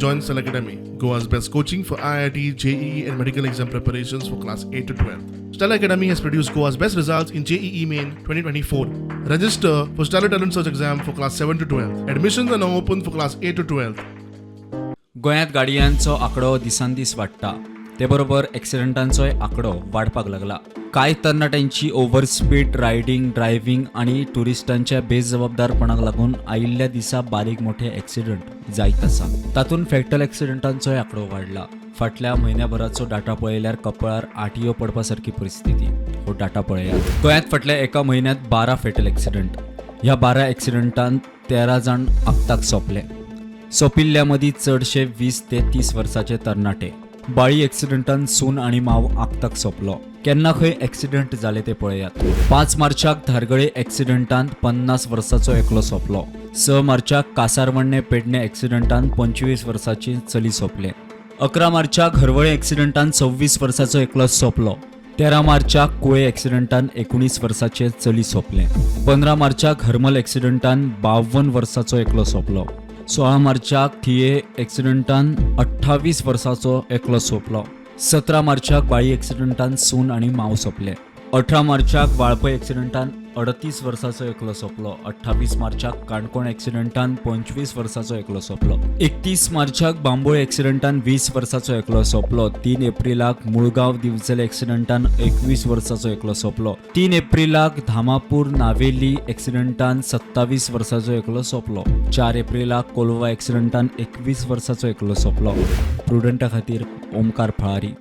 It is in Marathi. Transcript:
join Stellar Academy, Goa's best coaching for IIT, JEE and medical exam preparations for class 8 to 12. Stellar Academy has produced Goa's best results in JEE Main 2024. Register for Stellar Talent Search exam for class 7 to 12. Admissions are now open for class 8 to 12. गोंयांत गाडयांचो आंकडो दिसान दीस वाडटा ते बरोबर एक्सिडेंटांचोय आंकडो वाडपाक लागला. कांय तरणाट्यांची ओव्हर स्पीड रायडिंग ड्रायव्हिंग आणि टुरिस्टांच्या बेजबाबदारपणाक लागून आयिल्ल्या दिसा बारीक मोठे एक्सिडेंट जायत आसा. तातूंत फॅटल एक्सिडेंटांचोय आंकडो वाडला. फाटल्या म्हयन्याभराचो डाटा पळयल्यार कपळार आटयो पडपा सारकी परिस्थिती. हो डाटा पळयात. गोंयांत फाटल्या एका म्हयन्यांत 12 फॅटल एक्सिडेंट. ह्या 12 एक्सिडेंटांत 13 जाण आगताक सोंपले. सोंपिल्ल्या मदीं चडशे 20 ते 30 वर्सांचे तरणाटे. बाळी एक्सिडेंटान सून आनी माव आगताक सोंपलो. केन्ना खंय एक्सिडेंट जाले ते पळयात. 5 मार्चाक धारगळे एक्सिडेंटांत 50 वर्सांचो एकलो सोंपलो. 6 मार्चाक कासारवण्णे पेडणे एक्सिडेंटान 25 वर्सांची चली सोंपले. 11 मार्चाक हरवळे एक्सिडेंटान 26 वर्सांचो एकलो सोंपलो. 13 मार्चाक कुळे एक्सिडेंटान 19 वर्सांचे चली सोंपले. 15 मार्चाक हरमल एक्सिडेंटान 52 वर्सांचो एकलो सोंपलो. 16 मार्चाक थिये एक्सिडेंटान 28 वर्सांचो एकलो सोंपलो. 17 मार्चाक बाळी एक्सिडेंटान सून आनी माव सोंपले. 18 मार्चाक वाळपय एक्सिडेंटान 38 वर्सांचो एकलो सोंपलो. 28 मार्चाक काणकोण एक्सिडेंटान 25 वर्सांचो एकलो सोंपलो. 31 मार्चाक बांबोळे एक्सिडेंटान 20 वर्सांचो एकलो सोंपलो. 3 एप्रिलाक मुळगांव दिवचल एक्सिडेंटान 21 वर्सांचो एकलो सोंपलो. 3 एप्रिलाक धामापूर नावेली एक्सिडेंटान 27 वर्सांचो एकलो सोंपलो. 4 एप्रिलाक कोलवा एक्सिडेंटान 21 वर्सांचो एकलो सोंपलो. प्रुडंटा खातीर ओमकार फळारी.